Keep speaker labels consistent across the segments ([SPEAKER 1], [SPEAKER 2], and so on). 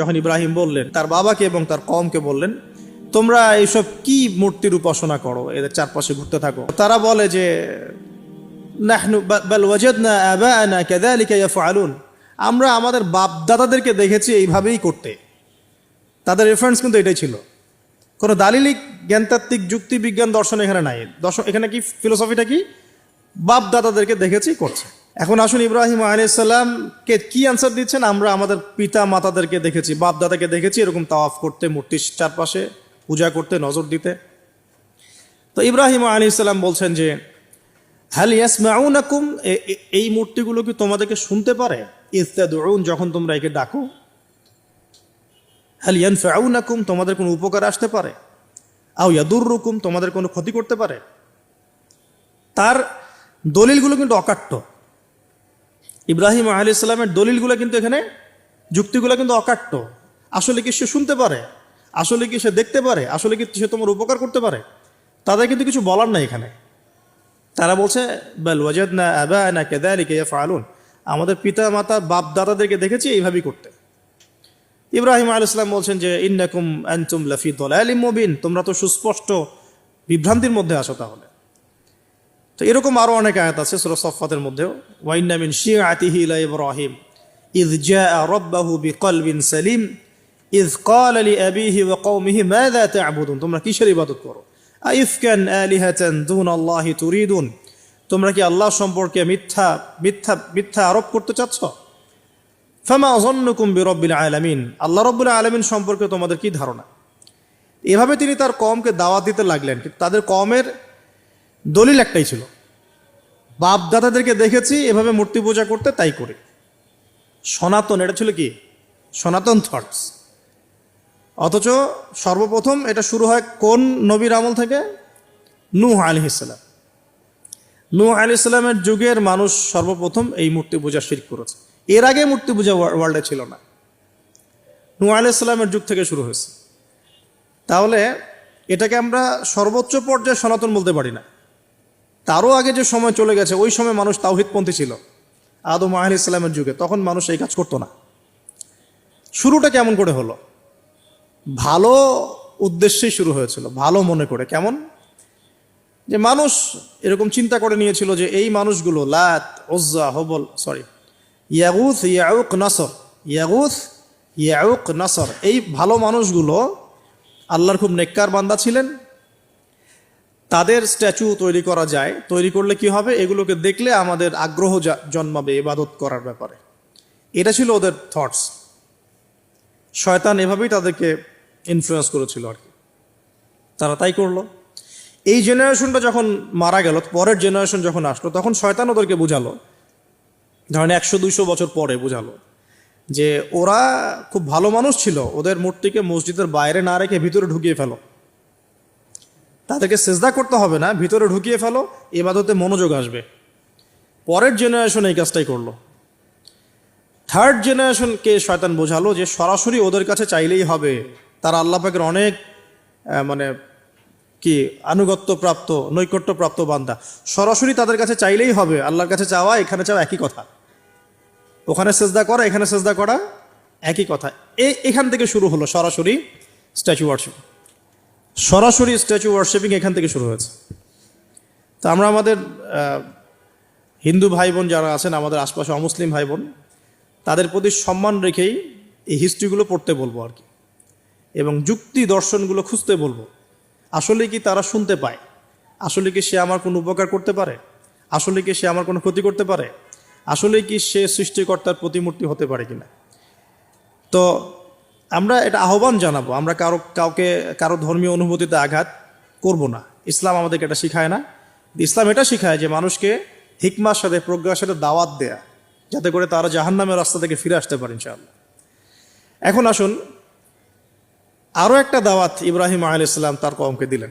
[SPEAKER 1] যখন ইব্রাহিম বললেন তার বাবাকে এবং তার কওমকে বললেন, তোমরা এইসব কি মূর্তির উপাসনা করো, এদের চারপাশে ঘুরতে থাকো। তারা বলে যে নাহনু বাল ওয়াজাদনা আবাআনা কাযালিকা ইয়াফআলুন, আমরা আমাদের বাপ দাদাদেরকে দেখেছি এইভাবেই করতে। তাদের রেফারেন্স কিন্তু এটাই ছিল, কোনো দালিলিক জ্ঞানতাত্ত্বিক যুক্তি বিজ্ঞান দর্শন এখানে নাই। দর্শন এখানে কি ফিলোসফিটা কি, বাপ দাদাদেরকে দেখেছি করছে। এখন আসুন ইব্রাহিম আলাইহিস সালামকে কি আনসার দিচ্ছেন, আমরা আমাদের পিতা মাতাদেরকে দেখেছি, বাপ দাদাকে দেখেছি এরকম তাওয়াফ করতে, মূর্তির চারপাশে পূজা করতে, নজর দিতে। তো ইব্রাহিম আলাইহিস সালাম বলছেন যে হাল ইয়াসমাউনাকুম, এই মূর্তিগুলো কি তোমাদেরকে শুনতে পারে? ইস্তাদউন, যখন তোমরা একে ডাকো। হাল ইয়ানফাউনাকুম, তোমাদের কোনো উপকার আসতে পারে? আও ইয়াদুররুকুম, তোমাদের কোনো ক্ষতি করতে পারে? তার দলিলগুলো কিন্তু অকাট্য। ইব্রাহিম আলাইহিস সালামের দলিলগুলো কিন্তু এখানে, যুক্তিগুলো কিন্তু অকাট্য। আসলে কি সে শুনতে পারে? আসলে কি সে দেখতে পারে? আসলে কি সে তোমার উপকার করতে পারে? তাদের কিন্তু কিছু বলার নাই এখানে। তারা বলছে বাল ওয়াজাদনা আবাআনা কাযালিকা ইয়াফআলুন, আমাদের পিতা মাতা বাপ দাদাদেরকে দেখেছি এইভাবেই করতে। ইব্রাহিম আলাইহিস সালাম বলছেন যে ইন্নাকুম আনতুম লাফি দালালিম মুবিন, তোমরা তো সুস্পষ্ট বিভ্রান্তির মধ্যে আছো তাহলে। তো এরকম আরো অনেক আয়াত আছে সূরা সাফফাতের মধ্যেও, ওয়া ইন্না মিন শিআতিহি লা ইব্রাহিম ইয জাআ রাব্বাহু বিকলবিন সালিম ইয ক্বালা লিআবিহি ওয়া কওমিহি মাযা তা'বুদুন, তোমরা কিসের ইবাদত করো? আইফকান আলিহাতান দুনাল্লাহি তুরিদুন, তোমরা কি আল্লাহ সম্পর্কে মিথ্যা মিথ্যা মিথ্যা আরোপ করতে চাচ্ছ? ফামা যান্নুকুম বিরাব্বিল আলামিন, আল্লাহ রাব্বুল আলামিন সম্পর্কে তোমাদের কি ধারণা? এভাবে তিনি তার কওমকে দাওয়াত দিতে লাগলেন। কিন্তু তাদের কওমের দলিল একটাই ছিল, বাপ দাদাদেরকে দেখেছি এভাবে মূর্তি পূজা করতে, তাই করি। সনাতন, এটা ছিল কি সনাতন থটস। অথচ সর্বপ্রথম এটা শুরু হয় কোন নবীর আমল থেকে? নূহ আলাইহিস সালাম। নূহ আলাইহিস সালামের যুগের মানুষ সর্বপ্রথম এই মূর্তি পূজা শিরক করেছে। এর আগে মূর্তি পূজা ওয়ার্ল্ডে ছিল না, নূহ আলাইহিস সালামের যুগ থেকে শুরু হয়েছে। তাহলে এটাকে আমরা সর্বোচ্চ পর্যায়ে সনাতন বলতে পারি না। তারও আগে যে সময় চলে গেছে, ওই সময় মানুষ তাওহীদপন্থী ছিল আদম আলাইহিস সালামের যুগে, তখন মানুষ এই কাজ করতো না। শুরুটা কেমন করে হলো? ভালো উদ্দেশ্যেই শুরু হয়েছিল, ভালো মনে করে। কেমন? যে মানুষ এরকম চিন্তা করে নিয়েছিল যে এই মানুষগুলো লাত, উজ্জা, হবল, ইয়াগুথ, ইয়াউক, নাসর, ইয়াগুথ, ইয়াউক, নাসর, এই ভালো মানুষগুলো আল্লাহর খুব নেককার বান্দা ছিলেন। তাদের স্ট্যাচু তৈরি করা যায়, তৈরি করলে কি হবে? এগুলোকে দেখলে আমাদের আগ্রহ জন্মাবে ইবাদত করার ব্যাপারে। এটা ছিল ওদের থটস। শয়তান এভাবেই তাদেরকে ইনফ্লুয়েন্স করেছিল আর কি, তারা তাই করলো। এই জেনারেশনটা যখন মারা গেল, পরের জেনারেশন যখন আসলো, তখন শয়তান ওদেরকে বুঝালো, ধরেন 100-200 বছর পরে বুঝালো যে ওরা খুব ভালো মানুষ ছিল, ওদের মূর্তিকে মসজিদের বাইরে না রেখে ভিতরে ঢুকিয়ে ফেলো, তাদেরকে সেজদা করতে হবে না, ভিতরে ঢুকিয়ে ফেলো, ইবাদতে মনোযোগ আসবে। পরের জেনারেশন এই কাজটাই করলো। থার্ড জেনারেশনকে শয়তান বোঝালো যে সরাসরি ওদের কাছে চাইলেই হবে, তারা আল্লাহ পাকের অনেক কি আনুগত্য প্রাপ্ত, নৈকট্য প্রাপ্ত বান্দা, সরাসরি তাদের কাছে চাইলেই হবে। আল্লাহর কাছে চাওয়া, এখানে চাওয়া একই কথা, ওখানে সেজদা করা, এখানে সেজদা করা একই কথা। এখান থেকে শুরু হলো সরাসরি স্ট্যাচু ওয়ার্শিপ। সরাসরি স্ট্যাচু ওয়ার্শিপিং এখান থেকে শুরু হয়েছে। তো আমরা আমাদের হিন্দু ভাই বোন যারা আছেন, আমাদের আশপাশে অমুসলিম ভাই বোন, তাদের প্রতি সম্মান রেখেই এই হিস্ট্রিগুলো পড়তে বলবো আর কি, এবং যুক্তি দর্শনগুলো খুঁজতে বলবো। আসলে কি তারা শুনতে পায়? আসলে কি সে আমার কোনো উপকার করতে পারে? আসলে কি সে আমার কোনো ক্ষতি করতে পারে? আসলে কি সে সৃষ্টিকর্তার প্রতিমূর্তি হতে পারে কিনা? তো আমরা এটা আহ্বান জানাবো, আমরা কারো ধর্মীয় অনুভূতিতে আঘাত করব না। ইসলাম আমাদেরকে এটা শিখায় না। ইসলাম এটা শিখায় যে মানুষকে হিকমার সাথে, প্রজ্ঞার সাথে দাওয়াত দেয়া, যাতে করে তারা জাহান্নামের রাস্তা থেকে ফিরে আসতে পারে ইনশাআল্লাহ। এখন আসুন, আরও একটা দাওয়াত ইব্রাহিম আলাইহিস সালাম তার কওমকে দিলেন।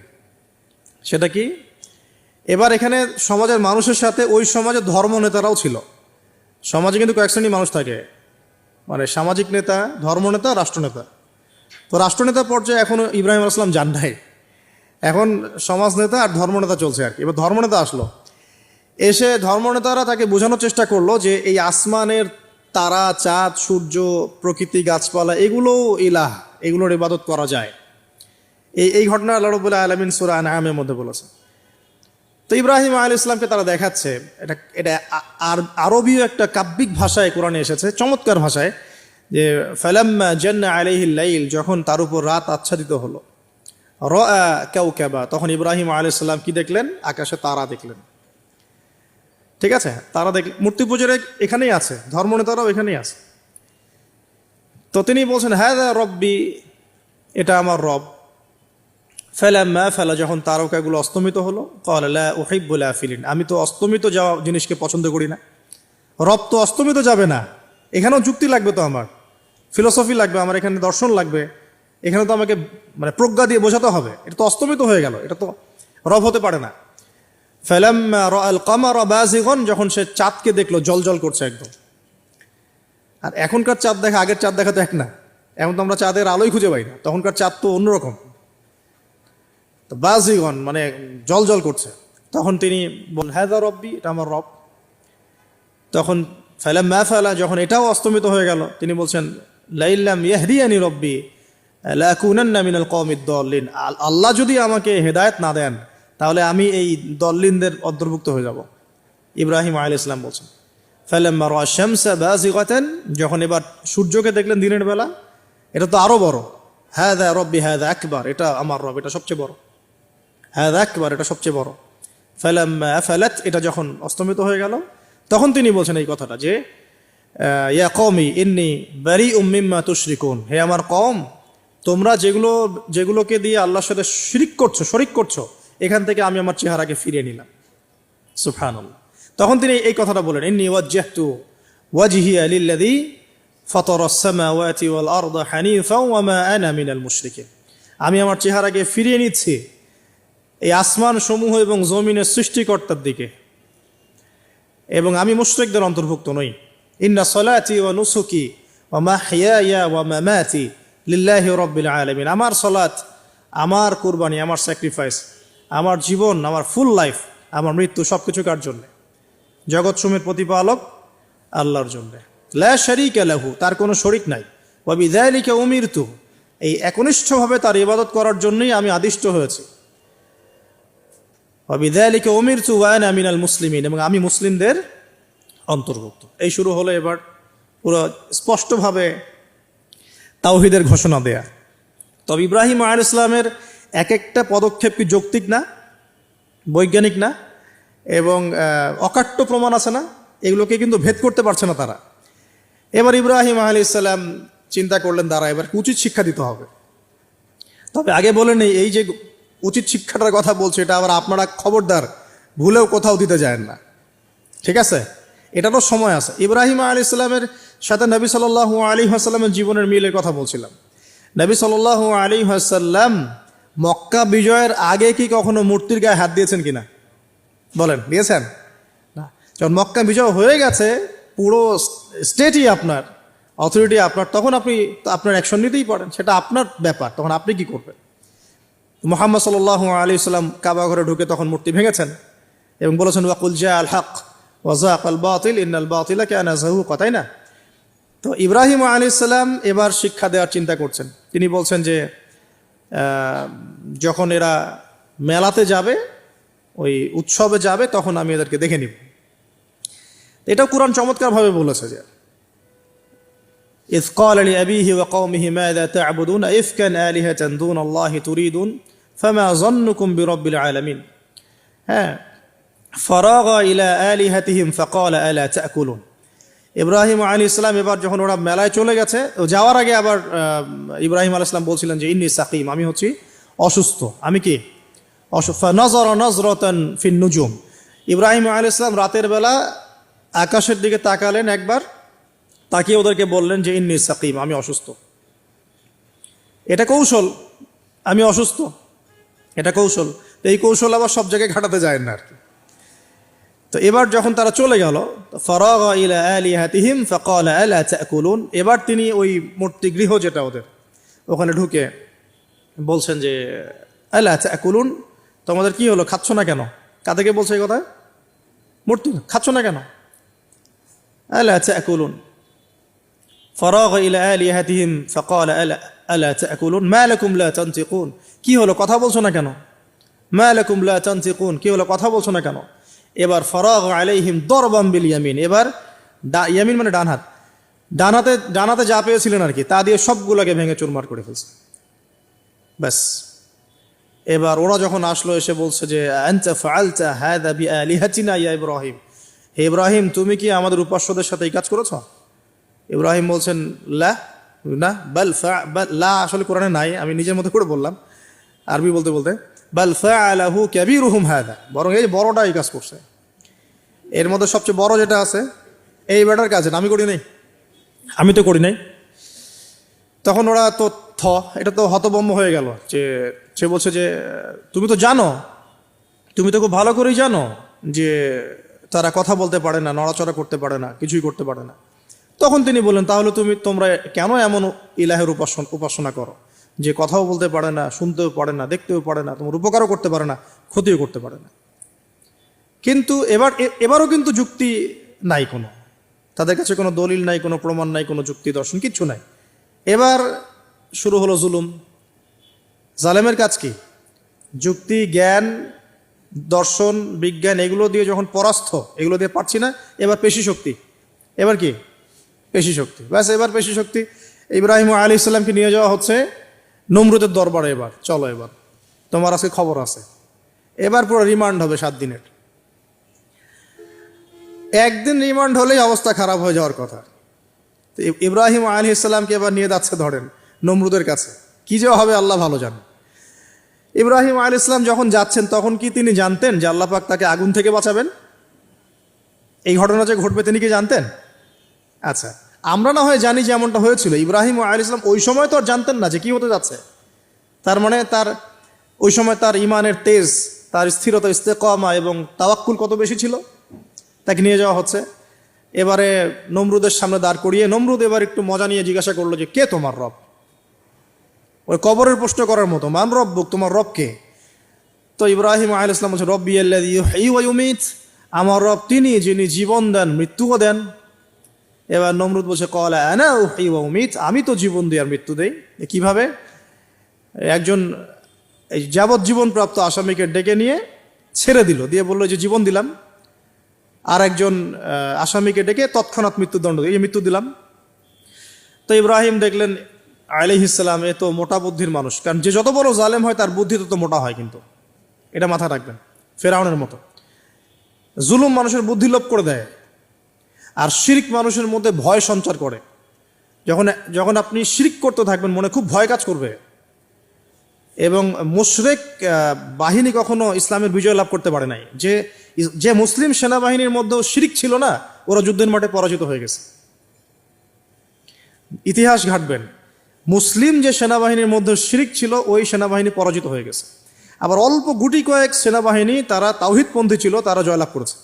[SPEAKER 1] সেটা কি? এবার এখানে সমাজের মানুষের সাথে ওই সমাজের ধর্ম নেতারাও ছিল। সমাজে কিন্তু কয়েক শ্রেণীর মানুষ থাকে, মানে সামাজিক নেতা, ধর্মনেতা, রাষ্ট্রনেতা। তো রাষ্ট্রনেতা পর্যায়ে এখনও ইব্রাহিম আলাইহিস সালাম যান নাই, এখন সমাজ নেতা আর ধর্মনেতা চলছে আর কি। এবার ধর্মনেতা আসলো, এসে ধর্মনেতারা তাকে বোঝানোর চেষ্টা করলো যে এই আসমানের তারা, চাঁদ, সূর্য, প্রকৃতি, গাছপালা এগুলো ইলাহ, এগুলোর ইবাদত করা যায়। এই ঘটনা আল্লাহ রাব্বুল আলামিন সূরা আনআমের মধ্যে বলেছেন। তো ইব্রাহিম আলাইহিস সালামকে তারা দেখাচ্ছে, এটা আরবীয় একটা কাব্যিক ভাষায় কোরআনে এসেছে, চমৎকার ভাষায়, যে ফালাম্মা জান্না আলাইহিল লাইল, যখন তার উপর রাত আচ্ছাদিত হলো, রাআ কাওকাবা, তখন ইব্রাহিম আলাইহিস সালাম কি দেখলেন? আকাশে তারা দেখলেন। ঠিক আছে, তারা দেখলেন। মূর্তি পূজার এখানেই আছে, ধর্মনেতারাও এখানেই আছে। তো তিনি বলছেন হাযা রব্বি, এটা আমার রব। ফালাম্মা ফালা, যখন তারকাগুলো অস্তমিত হলো, ক্বালা লা উহিব্বুল আফিলিন, আমি তো অস্তমিত যাওয়া জিনিসকে পছন্দ করি না। রব তো অস্তমিত যাবে না, এখানেও যুক্তি লাগবে, তো আমার ফিলোসফি লাগবে, আমার এখানে দর্শন লাগবে, এখানে তো আমাকে মানে প্রজ্ঞা দিয়ে বোঝাতে হবে। এটা তো অস্তমিত হয়ে গেল, এটা তো রব হতে পারে না। ফালাম্মা রাআল কামারা বাযিগান, যখন সে চাঁদকে দেখলো জলজল করছে একদম। আর এখনকার চাঁদ দেখা আগের চাঁদ দেখা তো এক না, এখন তো আমরা চাঁদের আলোই খুঁজে পাই না, তখনকার চাঁদ তো অন্যরকম। তো বাযিগান মানে জলজল করছে। তখন তিনি বলেন হাযা রব্বি, এটা আমার রব। তখন ফালাম্মা ফালা, যখন এটাও অস্তমিত হয়ে গেল, তিনি বলছেন লাইল্লাম ইয়াহদিয়ানি রব্বি লাকুনান্না মিনাল কওমিদ দাল্লিন, আল্লাহ যদি আমাকে হেদায়েত না দেন তাহলে আমি এই দল্লিনদের অন্তর্ভুক্ত হয়ে যাব। ইব্রাহিম আলাইহিস সালাম বলছেন ফালাম্মা রাআ শামসা বাযিগাতান, যখন এবার সূর্যকে দেখলেন দিনের বেলা, এটা তো আরো বড়। হাযা রব্বি হাযা আকবার, এটা আমার রব, এটা সবচেয়ে বড়। হাযা আকবার, এটা সবচেয়ে বড়। ফালাম্মা আফালাত, এটা যখন অস্তমিত হয়ে গেল, তখন তিনি বলছেন এই কথাটা যে ইয়া কওমি ইন্নী বারিউম মিম্মা তুশরিকুন, হে আমার কওম, তোমরা যেগুলোকে দিয়ে আল্লাহর সাথে শরিক করছো, এখান থেকে আমি আমার চেহারাকে ফিরিয়ে নিলাম। সুবহানাল্লাহ। তখন তিনি এই কথাটা বলেন ইন্নী ওয়াজ্জাহতু ওয়াজহিয়া লিল্লাযী ফাতারাস সামাওয়াতি ওয়াল আরদা হানিফাও ওয়া মা আনা মিনাল মুশরিকিন, আমি আমার চেহারাকে ফিরিয়ে নিচ্ছি এই আসমান সমূহ এবং জমিনের সৃষ্টিকর্তার দিকে, এবং আমি মুশরিকদের অন্তর্ভুক্ত নই। ইন্না সলাতি ওয়া নুসুকি ওয়া মাহইয়ায়া ওয়া মামাতি লিল্লাহি রাব্বিল আলামিন, আমার সালাত, আমার কুরবানি, আমার স্যাক্রিফাইস, আমার জীবন, আমার ফুল লাইফ, আমার মৃত্যু, সবকিছু কার জন্য? জগৎসমূহের প্রতিপালক আল্লাহর জন্য। লা শারীকা লাহু, তার কোনো শরীক নাই। ওয়া বিযালিকা উমিরতু, এই একনিষ্ঠভাবে তার ইবাদত করার জন্যই আমি আদিষ্ট হয়েছি। ওয়া বিযালিকা উমিরতু ওয়া আনা মিনাল মুসলিমিন, এবং আমি মুসলিমদের অন্তর্ভুক্ত। এই শুরু হলো এবার পুরো স্পষ্টভাবে তাওহীদের ঘোষণা দেয়া। তবে ইব্রাহিম আলাইহিস সালামের এক একটা পদক্ষেপ কি যৌক্তিক না, বৈজ্ঞানিক না, এবং অকাট্য প্রমাণ আছে না, এগুলোকে কিন্তু ভেদ করতে পারছে না তারা। এবার ইব্রাহিম আলাইহিস সালাম চিন্তা করলেন দ্বারা এবার উচিত শিক্ষা দিতে হবে। তবে আগে বলে নেই, এই যে উচিত শিক্ষাটার কথা বলছে, এটা আবার আপনারা খবরদার ভুলেও কোথাও দিতে যায় না, ঠিক আছে? এটারও সময় আছে। ইব্রাহিম আলাইহিস সালামের সাথে নবী সাল্লাল্লাহু আলাইহি ওয়াসাল্লামের জীবনের মিলের কথা বলছিলাম। নবী সাল্লাল্লাহু আলাইহি ওয়াসাল্লাম মক্কা বিজয়ের আগে কি কখনো মূর্তির গায়ে হাত দিয়েছেন কিনা বলেন? দিয়েছেন না। যখন মক্কা বিজয় হয়ে গেছে, পুরো স্টেটই আপনার, অথরিটি আপনার, তখন আপনি আপনার অ্যাকশন নিতেই পারেন, সেটা আপনার ব্যাপার, তখন আপনি কি করবেন? মুহাম্মদ সাল্লাল্লাহু আলাইহি ওয়াসাল্লাম কাবা ঘরে ঢুকে তখন মূর্তি ভেঙেছেন এবং বলেছেন ওয়াকুল জাআল হক ওয়া যাকাল বাতিল ইন্নাল বাতিলা কানা যাহুকা, তাই না? তো ইব্রাহিম আলাইহিস সালাম এবার শিক্ষা দেওয়ার চিন্তা করছেন। তিনি বলছেন যে যখন এরা মেলাতে যাবে, ওই উৎসবে যাবে, তখন আমি এদেরকে দেখে নিব। এটাও কোরআন চমৎকারভাবে বলেছে যে ইয ক্বালা লিআবিহি ওয়া কওমিহি মাযা তা'বুদুন ইফকান আলিহাতান দুনাল্লাহি তুরিদুন ফামা যান্নুকুম বিরাব্বিল আলামিন। হ্যাঁ, ফারাগা ইলা আলিহাতিহিম ফাকালা আলা তা'কুলুন। ইব্রাহিম আলাইহিস সালাম এবার যখন ওরা মেলায় চলে গেছে, যাওয়ার আগে আবার ইব্রাহিম আলাইহিস সালাম বলছিলেন যে ইন্নী সাকিম, আমি হচ্ছি অসুস্থ। আমি কি অসুস্থ? নাযারা নাযরাতান ফিন নুজুম, ইব্রাহিম আলাইহিস সালাম রাতের বেলা আকাশের দিকে তাকালেন একবার, তাকিয়ে ওদেরকে বললেন যে ইন্নী সাকিম, আমি অসুস্থ। এটা কৌশল, আমি অসুস্থ, এটা কৌশল। তো এই কৌশল আবার সব জায়গায় ঘাটাতে যায় না আর কি। তো এবার যখন তারা চলে গেল, ফারাগা ইলা আলিহাতিহিম ফাকালা আলা তা'কুলুন, এবার তিনি ওই মূর্তি গৃহ যেটা ওদের, ওখানে ঢুকে বলছেন যে আলা তা'কুলুন, তোমাদের কি হলো, খাচ্ছ না কেন? কাদেরকে বলছে এই কথা? মূর্তি, খাচ্ছ না কেন? আলা তা'কুলুন, ফারাগ ইলা আলিহাতিহিম ফাকালা আলা তাকুলুন মা লাকুম লা তানতিকুন, কি হলো কথা বলছো না কেন? মা লাকুম লা তানতিকুন, কি হলো কথা বলছো না কেন? এবার ফারাগ আলাইহিম দরবাম বিল ইয়ামিন, এবার ইয়ামিন মানে ডান হাত, ডানাতে যা পেয়েছিলেন আর কি তা দিয়ে সবগুলোকে ভেঙে চুরমার করে ফেলছে। ব্যাস, এবার ওরা যখন আসলো এসে বলছে যে আনতা ফাআলতা হাযা বিআলিহাতিনা ইয়া ইব্রাহিম, হে ইব্রাহিম তুমি কি আমাদের উপাস্যদের সাথে এই কাজ করেছো? ইব্রাহিম বলছেন লা, না, লা আসলে কোরআনে নাই, আমি নিজের মতো করে বললাম আরবি বলতে বলতে। বাল ফাআলাহু কাবীরুহুম হাযা, বরং এই বড়টা এই কাজ করছে। এর মধ্যে সবচেয়ে বড় যেটা আছে এই বেটার কাজ, আমি করি নাই, আমি তো করি নাই। তখন ওরা তো এটা তো হতভম্ব হয়ে গেল, যে সে বলছে যে তুমি তো জানো, তুমি তো খুব ভালো করেই জানো যে তারা কথা বলতে পারে না, নড়াচড়া করতে পারে না, কিছুই করতে পারে না। তখন তিনি বললেন তাহলে তোমরা কেন এমন ইলাহের উপাসনা করো যে কথাও বলতে পারে না, শুনতেও পারে না, দেখতেও পারে না, তোমার উপকারও করতে পারে না, ক্ষতিও করতে পারে না। কিন্তু এবারও কিন্তু যুক্তি নাই কোনো, তাদের কাছে কোনো দলিল নাই, কোনো প্রমাণ নাই, কোনো যুক্তি দর্শন কিচ্ছু নাই। এবার শুরু হলো জুলুম। জালেমের কাজ কি? যুক্তি, জ্ঞান, দর্শন, বিজ্ঞান এগুলো দিয়ে যখন পরাস্ত, এগুলো দিয়ে পারছি না, এবার পেশি শক্তি। এবার কি? পেশি শক্তি। ব্যাস, এবার পেশি শক্তি। ইব্রাহিম আলাইহিস সালামকে নিয়ে যাওয়া হচ্ছে নমরুদের দরবারে। এবার চলো, এবার তোমার আজকে খবর আছে। এবার পুরো রিমান্ড হবে 7 দিনের। একদিন রিমান্ড হলেই অবস্থা খারাপ হয়ে যাওয়ার কথা। তো ইব্রাহিম আলাইহিস সালামকে এবার নিয়ে যাচ্ছে ধরেন নমরুদের কাছে, কি যে হবে আল্লাহ ভালো জানেন। ইব্রাহিম আলাইহিস সালাম যখন যাচ্ছেন তখন কি তিনি জানতেন যে আল্লাহ পাক তাকে আগুন থেকে বাঁচাবেন? এই ঘটনা যে ঘটবে তিনি কি জানতেন? আচ্ছা, আমরা না হয় জানি যে এমনটা হয়েছিল, ইব্রাহিম আলাইহিস সালাম ওই সময় তো আর জানতেন না যে কি হতে যাচ্ছে। তার মানে তার ওই সময় তার ইমানের তেজ, তার স্থিরতা, ইস্তেকামা এবং তাওয়াক্কুল কত বেশি ছিল। তাকে নিয়ে যাওয়া হচ্ছে এবারে নমরুদের সামনে দাঁড় করিয়ে। নমরুদ এবার একটু মজা নিয়ে জিজ্ঞাসা করলো যে কে তোমার রব? ওই কবরের প্রশ্ন করার মতো, মান রব্বুক, তোমার রব কে? তো ইব্রাহিম আলাইহিস সালাম বলছে রব্বি আল্লাযী ইউহয়ী ওয়া ইউমীত, আমার রব তিনি যিনি জীবন দেন মৃত্যুও দেন। এবার নমরুদ বলছে ক্বালা আনা উহয়ী ওয়া উমীত, আমি তো জীবন দিই আর মৃত্যু দেই। কিভাবে? একজন এই যাবজ্জীবন প্রাপ্ত আসামিকে ডেকে নিয়ে ছেড়ে দিল, দিয়ে বললো যে জীবন দিলাম। আর একজন আসামিকে ডেকে তৎক্ষণাৎ মৃত্যুদণ্ড দিয়ে মৃত্যু দিলাম। তো ইব্রাহিম দেখলেন আলাইহিস সালাম এ তো মোটা বুদ্ধির মানুষ, কারণ যে যত বড় জালেম হয় তার বুদ্ধি তত মোটা হয়, কিন্তু এটা মাথায় রাখবেন। ফেরাউনের মতো জুলুম মানুষের বুদ্ধি লোপ করে দেয়, আর শিরক মানুষের মধ্যে ভয় সঞ্চার করে। যখন আপনি শিরক করতে থাকবেন মনে খুব ভয় কাজ করবে। এবং মুশরিক বাহিনী কখনো ইসলামের বিজয় লাভ করতে পারে নাই। যে মুসলিম সেনাবাহিনীর মধ্যেও শিরক ছিল না, ওরা যুদ্ধের মাঠে পরাজিত হয়ে গেছে। ইতিহাস ঘাটবেন, মুসলিম যে সেনাবাহিনীর মধ্যে শিরক ছিল ওই সেনাবাহিনী পরাজিত হয়ে গেছে। আবার অল্প গুটি কয়েক সেনাবাহিনী তারা তাওহীদপন্থী ছিল, তারা জয়লাভ করেছে।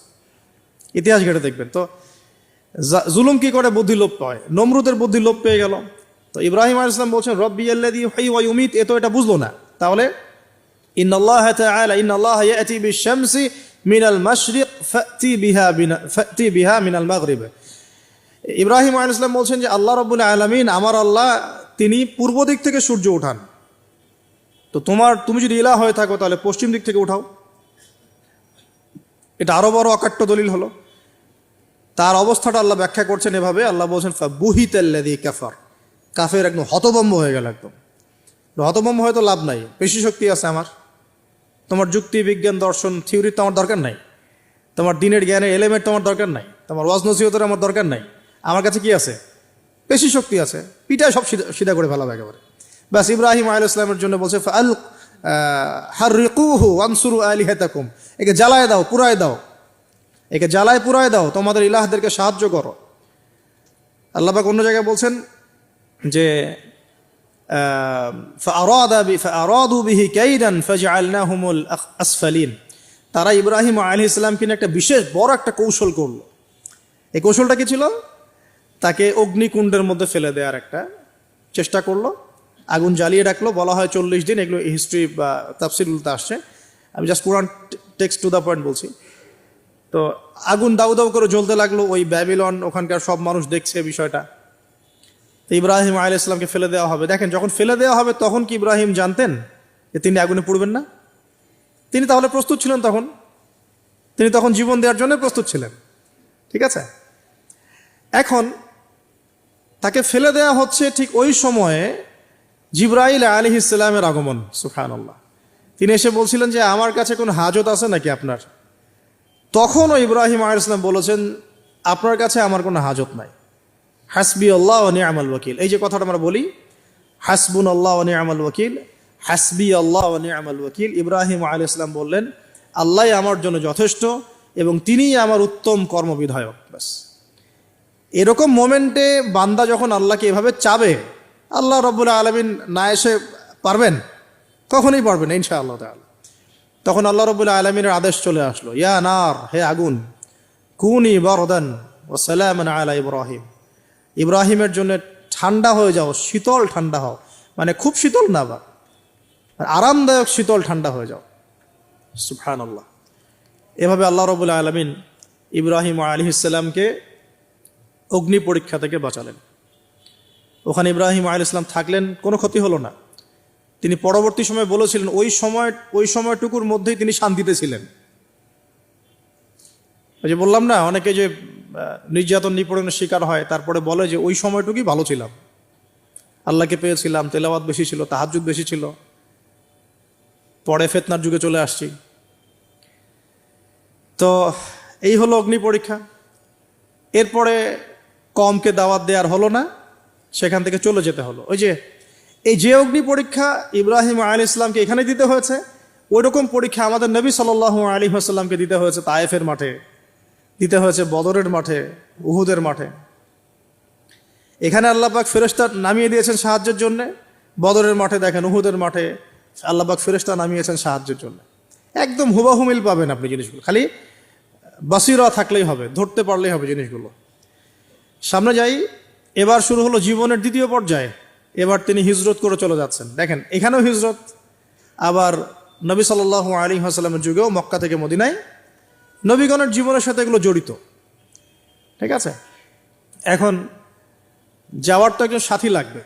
[SPEAKER 1] ইতিহাস ঘেটে দেখবেন। তো জুলুম কি করে? বুদ্ধি লোপ পায়। নমরুদের বুদ্ধি লোপ পেয়ে গেল। তো ইব্রাহিম আলাইহিস সালাম বলছেন রব্বি আল্লাযী ইউহয়ী ওয়া ইউমীত, এ তো এটা বুঝলো না। তাহলে ইন্নাল্লাহা তাআলা ইন্নাল্লাহা ইয়াতি বিশ-শামসি মিনাল মাশরিক ফাতি বিহা মিনাল মাগরিব। ইব্রাহিম আলাইহিস সালাম বলছেন যে আল্লাহ রাব্বুল আলামিন, আমার আল্লাহ, তিনি পূর্ব দিক থেকে সূর্য ওঠান। তো তুমি যদি ইলাহ হয়ে থাকো তাহলে পশ্চিম দিক থেকে উঠাও। এটা আরো বড় অকাট্য দলিল হলো। তার অবস্থাটা আল্লাহ ব্যাখ্যা করছেন এভাবে, আল্লাহ বলছেন ফাবুহিতাল্লাযী কাফার, কাফের একদম হতভম্ব হয়ে গেল। একদম হতভম্ব হয়তো লাভ নাই, পেশি শক্তি আছে আমার, তোমার যুক্তি, বিজ্ঞান, দর্শন, থিওরি তো আমার দরকার নাই, তোমার দিনের জ্ঞানের এলিমেন্ট তোমার দরকার নাই, তোমার ওয়াজ নসিহতের আমার দরকার নাই। আমার কাছে কি আছে? পেশি শক্তি আছে, পিঠায় সব সিধা করে ফেলাবে একেবারে। ব্যাস, ইব্রাহিম আলাইহিস সালামের জন্য বলছে ফাল হাররিকুহু ওয়ানসুরু আলিহাতাকুম, একে জ্বালায় দাও, পুরায় দাও, একে জ্বালায় পুরায় দাও, তোমাদের ইলাহদেরকে সাহায্য করো। আল্লাহ পাক অন্য জায়গায় বলছেন যে ফাআরাদু বিহি কাইদান ফাজআলনাহুমুল আসফালিন, তারা ইব্রাহিম আলাইহিস সালামকে নিয়ে একটা বিশেষ বড় একটা কৌশল করলো। এই কৌশলটা কি ছিল? তাকে অগ্নিকুণ্ডের মধ্যে ফেলে দেওয়ার একটা চেষ্টা করলো, আগুন জ্বালিয়ে রাখলো। বলা হয় 40 দিন, এগুলো হিস্ট্রি বা তাফসীরগুলোতে আসছে, আমি just Quran text to the point বলছি। তো আগুন দাউ দাউ করে জ্বলতে লাগলো, ওই ব্যাবিলন, ওখানকার সব মানুষ দেখছে বিষয়টা। তো ইব্রাহিম আলাইহিস সালামকে ফেলে দেওয়া হবে। দেখেন, যখন ফেলে দেওয়া হবে তখন কি ইব্রাহিম জানতেন যে তিনি আগুনে পুড়বেন না? তিনি তাহলে প্রস্তুত ছিলেন, তিনি তখন জীবন দেওয়ার জন্য প্রস্তুত ছিলেন। ঠিক আছে, এখন তাকে ফেলে দেওয়া হচ্ছে, ঠিক ওই সময়ে জিবরাইল আলাইহিস সালামের আগমন। সুবহানাল্লাহ। তিনি এসে বলছিলেন যে আমার কাছে কোনো হাজত আছে নাকি আপনার? তখনও ইব্রাহিম আলাইহিস সালাম বলেছেন, আপনার কাছে আমার কোনো হাজত নাই। হাসবি আল্লাহ ওয়া নি'মাল ওয়াকিল, এই যে কথাটা আমরা বলি, হাসবুন আল্লাহ ওয়া নি'মাল ওয়াকিল, হাসবি আল্লাহ ওয়া নি'মাল ওয়াকিল, ইব্রাহিম আলাইহিস সালাম বললেন আল্লাহই আমার জন্য যথেষ্ট এবং তিনিই আমার উত্তম কর্মবিধায়ক। ব্যাস, এরকম মোমেন্টে বান্দা যখন আল্লাহকে এভাবে চাবে, আল্লাহ রাব্বুল আলামিন না এসে পারবেন? কখনোই পারবেন না ইনশাআল্লাহ তাআলা। তখন আল্লাহ রাব্বুল আলামিনের আদেশ চলে আসলো, ইয়া নার, হে আগুন, কুনি বারদান ওয়া সালামান আলা ইব্রাহিম, ইব্রাহিমের জন্য ঠান্ডা হয়ে যাও, শীতল ঠান্ডা হও, মানে খুব শীতল না, বা আরামদায়ক শীতল ঠান্ডা হয়ে যাও। সুবহানাল্লাহ। এভাবে আল্লাহ রাব্বুল আলামিন ইব্রাহিম আলাইহিস সালামকে অগ্নি পরীক্ষা থেকে বাঁচালেন। ওখানে ইব্রাহিম আলাইহিস সালাম থাকলেন, কোনো ক্ষতি হলো না। তিনি পরবর্তী সময় বলেছিলেন ওই সময়টুকুর মধ্যেই তিনি শান্তিতে ছিলেন। ওই যে বললাম না, অনেকে যে নির্যাতন নিপীড়নের শিকার হয় তারপরে বলে যে ওই সময়টুকুই ভালো ছিলাম, আল্লাহকে পেয়েছিলাম, তেলাওয়াত বেশি ছিল, তাহাজ্জুদ বেশি ছিল, পরে ফিতনার যুগে চলে আসছি। তো এই হলো অগ্নি পরীক্ষা। এরপরে কমকে দাওয়াত দেওয়ার হলো না, সেখান থেকে চলে যেতে হলো। ওই যে অগ্নি পরীক্ষা ইব্রাহিম আলাইহিস সালামকে এখানে দিতে হয়েছে, ওই রকম পরীক্ষা আমাদের নবী সাল্লাল্লাহু আলাইহি ওয়াসাল্লামকে দিতে হয়েছে তায়েফের মাঠে, দিতে হয়েছে বদরের মাঠে, উহুদের মাঠে। এখানে আল্লাহ পাক ফেরেশতা নামিয়ে দিয়েছেন সাহায্যের জন্য, বদরের মাঠে দেখেন, উহুদের মাঠে আল্লাহ পাক ফেরেশতা নামিয়েছেন সাহায্যের জন্য। একদম হুবাহু মিল পাবেন আপনি জিনিসগুলো, খালি বাসিরা থাকলেই হবে, ধরতে পারলেই হবে জিনিসগুলো। সামনে যাই, এবার শুরু হলো জীবনের দ্বিতীয় পর্যায়ে। এবার তিনি হিজরত করে চলে যাচ্ছেন। দেখেন, এখানেও হিজরত, আবার নবী সাল্লাল্লাহু আলাইহি ওয়াসাল্লামের যুগেও মক্কা থেকে মদিনায় নবীগণের জীবনের সাথে এগুলো জড়িত। ঠিক আছে, এখন যাওয়ার তো একজন সাথী লাগবে।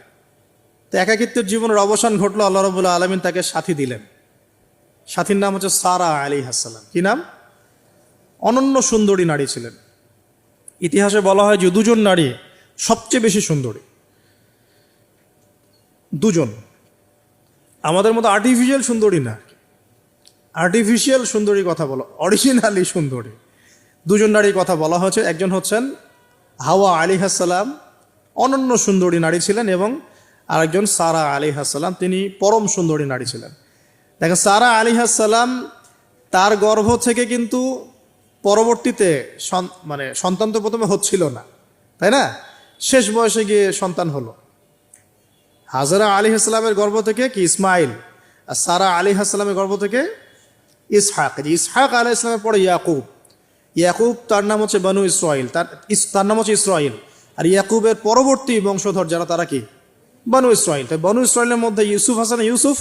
[SPEAKER 1] তো একাকিত্বের জীবনের অবসান ঘটলো, আল্লাহ রাব্বুল আলামিন তাকে সাথী দিলেন। সাথীর নাম হচ্ছে সারা আলাইহিস সালাম। কি নাম? অনন্য সুন্দরী নারী ছিলেন। ইতিহাসে বলা হয় যে দুজন নারী সবচেয়ে বেশি সুন্দরী, দুজন। আমাদের মতো আর্টিফিশিয়াল সুন্দরী না, আর্টিফিশিয়াল সুন্দরী কথা বলো, অরিজিনালি সুন্দরী দুজন নারীর কথা বলা হয়েছে। একজন হচ্ছেন হাওয়া আলাইহিস সালাম, অনন্য সুন্দরী নারী ছিলেন, এবং আরেকজন সারা আলাইহিস সালাম, তিনি পরম সুন্দরী নারী ছিলেন। দেখেন, সারা আলাইহিস সালাম, তার গর্ভ থেকে কিন্তু পরবর্তীতে মানে সন্তান তো প্রথমে হচ্ছিল না, তাই না? শেষ বয়সে গিয়ে সন্তান হলো। হাজরা আলাইহিস সালামের গর্ভ থেকে কি ইসমাইল, আর সারা আলাইহিস সালামের গর্ভ থেকে ইসহাক। ইসহাক আলাইহিস সালামের পরে ইয়াকুব, তার নাম হচ্ছে বনু ইসরাইল, তার নাম হচ্ছে ইসরাইল। আর ইয়াকুবের পরবর্তী বংশধর যারা, তারা কি? বনু ইসরাইল। তাই বনু ইসরাইলের মধ্যে ইউসুফ হাসান, ইউসুফ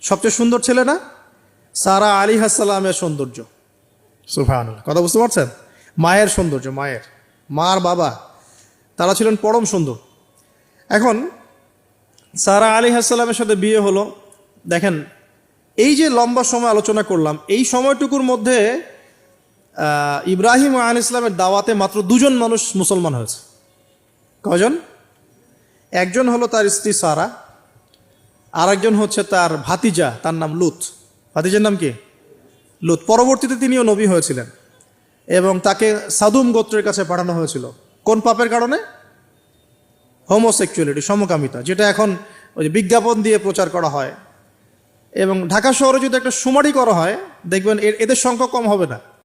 [SPEAKER 1] সবচেয়ে সুন্দর ছেলে না? সারা আলাইহিস সালামের সৌন্দর্য, সুবহানাল্লাহ, কথা বুঝতে পারছেন? মায়ের সৌন্দর্য, মার বাবা, তারা ছিলেন পরম সুন্দর। এখন সারা আলাইহিস সালামের সাথে বিয়ে হলো। দেখেন, এই যে লম্বা সময় আলোচনা করলাম, এই সময়টুকুর মধ্যে ইব্রাহিম আলাইহিস সালামের দাওয়াতে মাত্র দুজন মানুষ মুসলমান হয়েছে। কজন? একজন হলো তার স্ত্রী সারা, আর একজন হচ্ছে তার ভাতিজা, তার নাম লুত। ভাতিজার নাম কি? লুত। পরবর্তীতে তিনিও নবী হয়েছিলেন, এবং তাকে সাদুম গোত্রের কাছে পাঠানো হয়েছিল। কোন পাপের কারণে? হোমোসেক্সুয়ালিটি, সমকামিতা, যেটা এখন ওই বিজ্ঞাপন দিয়ে প্রচার করা হয়। এবং ঢাকা শহরে যদি একটা শুমারি করা হয়, দেখবেন এদের সংখ্যা কম হবে না।